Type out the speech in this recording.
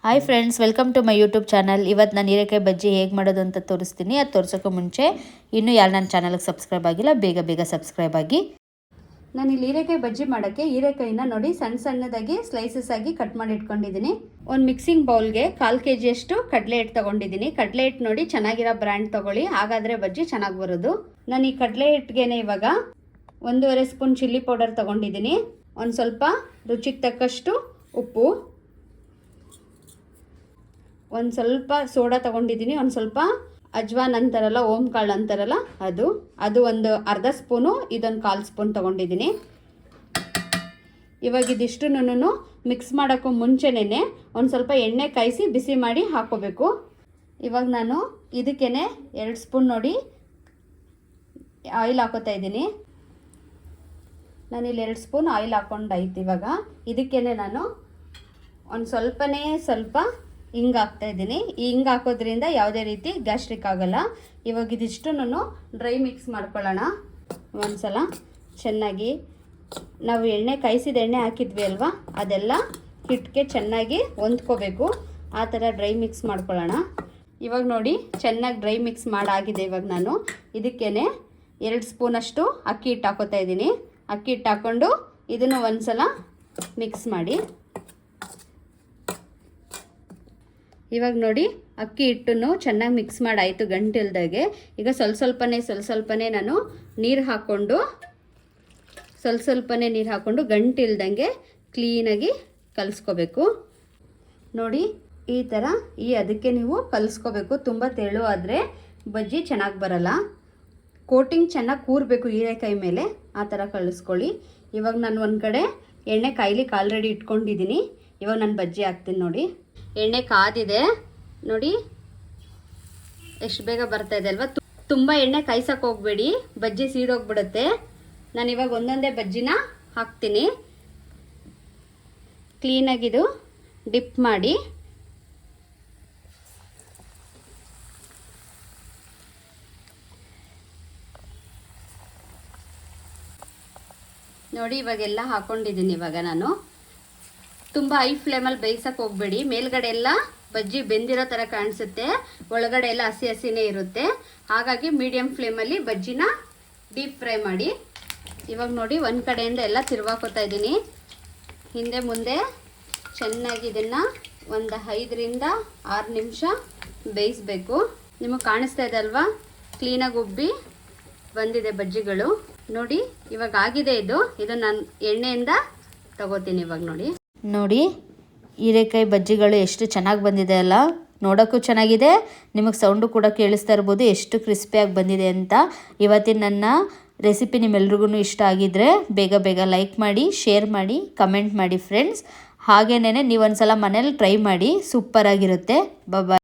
Hi friends, welcome to my YouTube channel. ಇವತ್ತು ನಾನು ಹೀರೆಕಾಯಿ ಬಜ್ಜಿ ಹೇಗೆ ಮಾಡೋದು ಅಂತ ತೋರಿಸ್ತೀನಿ. ಅದು ತೋರ್ಸೋಕ್ಕೂ ಮುಂಚೆ ಇನ್ನೂ ಯಾರು ನನ್ನ ಚಾನಲ್ಗೆ ಸಬ್ಸ್ಕ್ರೈಬ್ ಆಗಿಲ್ಲ, ಬೇಗ ಸಬ್ಸ್ಕ್ರೈಬ್ ಆಗಿ. ನಾನು ಇಲ್ಲಿ ಹೀರೆಕಾಯಿ ಬಜ್ಜಿ ಮಾಡೋಕ್ಕೆ ಹೀರೆಕಾಯಿನ ನೋಡಿ ಸಣ್ಣದಾಗಿ ಸ್ಲೈಸಸ್ ಆಗಿ ಕಟ್ ಮಾಡಿ ಇಟ್ಕೊಂಡಿದ್ದೀನಿ. ಒಂದು ಮಿಕ್ಸಿಂಗ್ ಬೌಲ್ಗೆ 1/4 kg ಕಡಲೆ ಹಿಟ್ಟು ತೊಗೊಂಡಿದ್ದೀನಿ. ಕಡಲೆ ಹಿಟ್ಟು ನೋಡಿ ಚೆನ್ನಾಗಿರೋ ಬ್ರ್ಯಾಂಡ್ ತೊಗೊಳ್ಳಿ, ಹಾಗಾದರೆ ಬಜ್ಜಿ ಚೆನ್ನಾಗಿ ಬರೋದು. ನಾನು ಈ ಕಡಲೆ ಹಿಟ್ಟಿಗೆನೆ ಇವಾಗ 1.5 ಸ್ಪೂನ್ ಚಿಲ್ಲಿ ಪೌಡರ್ ತೊಗೊಂಡಿದ್ದೀನಿ. ಒಂದು ಸ್ವಲ್ಪ ರುಚಿಗೆ ತಕ್ಕಷ್ಟು ಉಪ್ಪು, ಒಂದು ಸ್ವಲ್ಪ ಸೋಡಾ ತೊಗೊಂಡಿದ್ದೀನಿ, ಒಂದು ಸ್ವಲ್ಪ ಅಜ್ವಾನ್ ಅಂತಾರಲ್ಲ, ಓಂ ಕಾಳು ಅಂತಾರಲ್ಲ ಅದು ಒಂದು ಅರ್ಧ ಸ್ಪೂನು, ಇದೊಂದು 1/4 ಸ್ಪೂನ್ ತೊಗೊಂಡಿದ್ದೀನಿ. ಇವಾಗ ಇದಿಷ್ಟನ್ನು ಮಿಕ್ಸ್ ಮಾಡೋಕ್ಕೂ ಮುಂಚೆನೇ ಒಂದು ಸ್ವಲ್ಪ ಎಣ್ಣೆ ಕಾಯಿಸಿ ಬಿಸಿ ಮಾಡಿ ಹಾಕ್ಕೋಬೇಕು. ಇವಾಗ ನಾನು ಇದಕ್ಕೇ 2 ಸ್ಪೂನ್ ನೋಡಿ ಆಯಿಲ್ ಹಾಕೋತಾ ಇದ್ದೀನಿ. ನಾನಿಲ್ಲಿ 2 ಸ್ಪೂನ್ ಆಯಿಲ್ ಹಾಕ್ಕೊಂಡಾಯ್ತು. ಇವಾಗ ಇದಕ್ಕೇ ನಾನು ಒಂದು ಸ್ವಲ್ಪ ಹಿಂಗೆ ಹಾಕ್ತಾಯಿದ್ದೀನಿ. ಈ ಹಿಂಗೆ ಹಾಕೋದ್ರಿಂದ ಯಾವುದೇ ರೀತಿ ಗ್ಯಾಸ್ಟ್ರಿಕ್ ಆಗೋಲ್ಲ. ಇವಾಗ ಇದಿಷ್ಟನ್ನು ಡ್ರೈ ಮಿಕ್ಸ್ ಮಾಡ್ಕೊಳ್ಳೋಣ. ಒಂದ್ಸಲ ಚೆನ್ನಾಗಿ ನಾವು ಎಣ್ಣೆ ಕಾಯಿಸಿದ ಎಣ್ಣೆ ಹಾಕಿದ್ವಿ ಅಲ್ವಾ, ಅದೆಲ್ಲ ಹಿಟ್ಟಿಗೆ ಚೆನ್ನಾಗಿ ಹೊಂದ್ಕೋಬೇಕು. ಆ ಥರ ಡ್ರೈ ಮಿಕ್ಸ್ ಮಾಡ್ಕೊಳ್ಳೋಣ. ಇವಾಗ ನೋಡಿ ಚೆನ್ನಾಗಿ ಡ್ರೈ ಮಿಕ್ಸ್ ಮಾಡಾಗಿದೆ. ಇವಾಗ ನಾನು ಇದಕ್ಕೇ 2 ಸ್ಪೂನಷ್ಟು ಅಕ್ಕಿ ಹಿಟ್ಟು ಹಾಕೋತಾ ಇದ್ದೀನಿ. ಅಕ್ಕಿ ಹಿಟ್ಟು ಹಾಕ್ಕೊಂಡು ಇದನ್ನು ಒಂದ್ಸಲ ಮಿಕ್ಸ್ ಮಾಡಿ. ಇವಾಗ ನೋಡಿ ಅಕ್ಕಿ ಹಿಟ್ಟನ್ನು ಚೆನ್ನಾಗಿ ಮಿಕ್ಸ್ ಮಾಡಾಯಿತು ಗಂಟಿಲ್ದಾಗೆ. ಈಗ ಸ್ವಲ್ಪನೇ ನಾನು ನೀರು ಹಾಕ್ಕೊಂಡು ನೀರು ಹಾಕ್ಕೊಂಡು ಗಂಟಿಲ್ದಂಗೆ ಕ್ಲೀನಾಗಿ ಕಲಿಸ್ಕೋಬೇಕು. ನೋಡಿ ಈ ಥರ ಅದಕ್ಕೆ ನೀವು ಕಲಿಸ್ಕೋಬೇಕು. ತುಂಬ ತೆಳು ಆದರೆ ಬಜ್ಜಿ ಚೆನ್ನಾಗಿ ಬರಲ್ಲ. ಕೋಟಿಂಗ್ ಚೆನ್ನಾಗಿ ಕೂರಬೇಕು ಹೀರೆಕಾಯಿ ಮೇಲೆ, ಆ ಥರ ಕಲಿಸ್ಕೊಳ್ಳಿ. ಇವಾಗ ನಾನು ಒಂದು ಕಡೆ ಎಣ್ಣೆ ಕಾಯ್ಲಿಕ್ಕೆ ಆಲ್ರೆಡಿ ಇಟ್ಕೊಂಡಿದ್ದೀನಿ. ಇವಾಗ ನಾನು ಬಜ್ಜಿ ಹಾಕ್ತೀನಿ. ನೋಡಿ ಎಣ್ಣೆ ಕಾದಿದೆ, ನೋಡಿ ಎಷ್ಟು ಬೇಗ ಬರ್ತಾ ಇದೆ ಅಲ್ವಾ. ತುಂಬ ಎಣ್ಣೆ ಕಾಯ್ಸಕ್ಕೆ ಹೋಗಬೇಡಿ, ಬಜ್ಜಿ ಸೀದೋಗ್ಬಿಡುತ್ತೆ. ನಾನು ಇವಾಗ ಒಂದೊಂದೇ ಬಜ್ಜಿನ ಹಾಕ್ತೀನಿ. ಕ್ಲೀನಾಗಿದು ಡಿಪ್ ಮಾಡಿ ನೋಡಿ ಇವಾಗೆಲ್ಲ ಹಾಕ್ಕೊಂಡಿದ್ದೀನಿ. ಇವಾಗ ನಾನು ತುಂಬ ಹೈ ಫ್ಲೇಮಲ್ಲಿ ಬೇಯಿಸಕ್ಕೆ ಹೋಗಬೇಡಿ. ಮೇಲ್ಗಡೆ ಎಲ್ಲ ಬಜ್ಜಿ ಬೆಂದಿರೋ ಥರ ಕಾಣಿಸುತ್ತೆ, ಒಳಗಡೆ ಎಲ್ಲ ಹಸಿನೇ ಇರುತ್ತೆ. ಹಾಗಾಗಿ ಮೀಡಿಯಮ್ ಫ್ಲೇಮಲ್ಲಿ ಬಜ್ಜಿನ ಡೀಪ್ ಫ್ರೈ ಮಾಡಿ. ಇವಾಗ ನೋಡಿ ಒಂದು ಕಡೆಯಿಂದ ಎಲ್ಲ ತಿರ್ವಾಕೋತಾ ಇದ್ದೀನಿ, ಹಿಂದೆ ಮುಂದೆ. ಚೆನ್ನಾಗಿ ಇದನ್ನು ಒಂದು 5 ರಿಂದ 6 ನಿಮಿಷ ಬೇಯಿಸಬೇಕು. ನಿಮಗೆ ಕಾಣಿಸ್ತಾ ಇದೆ ಅಲ್ವಾ, ಕ್ಲೀನಾಗಿ ಉಬ್ಬಿ ಬಂದಿದೆ ಬಜ್ಜಿಗಳು. ನೋಡಿ ಇವಾಗ ಆಗಿದೆ. ಇದು ನಾನು ಎಣ್ಣೆಯಿಂದ ತಗೋತೀನಿ. ಇವಾಗ ನೋಡಿ ಹೀರೆಕಾಯಿ ಬಜ್ಜಿಗಳು ಎಷ್ಟು ಚೆನ್ನಾಗಿ ಬಂದಿದೆ ಅಲ್ಲ, ನೋಡೋಕ್ಕೂ ಚೆನ್ನಾಗಿದೆ. ನಿಮಗೆ ಸೌಂಡು ಕೂಡ ಕೇಳಿಸ್ತಾ ಇರ್ಬೋದು ಎಷ್ಟು ಕ್ರಿಸ್ಪಿಯಾಗಿ ಬಂದಿದೆ ಅಂತ. ಇವತ್ತಿನ ನನ್ನ ರೆಸಿಪಿ ನಿಮ್ಮೆಲ್ರಿಗೂ ಇಷ್ಟ ಆಗಿದ್ದರೆ ಬೇಗ ಲೈಕ್ ಮಾಡಿ, ಶೇರ್ ಮಾಡಿ, ಕಮೆಂಟ್ ಮಾಡಿ ಫ್ರೆಂಡ್ಸ್. ಹಾಗೇನೇ ನೀವು ಒಂದ್ಸಲ ಮನೇಲಿ ಟ್ರೈ ಮಾಡಿ, ಸೂಪರಾಗಿರುತ್ತೆ. ಬಾಯ್.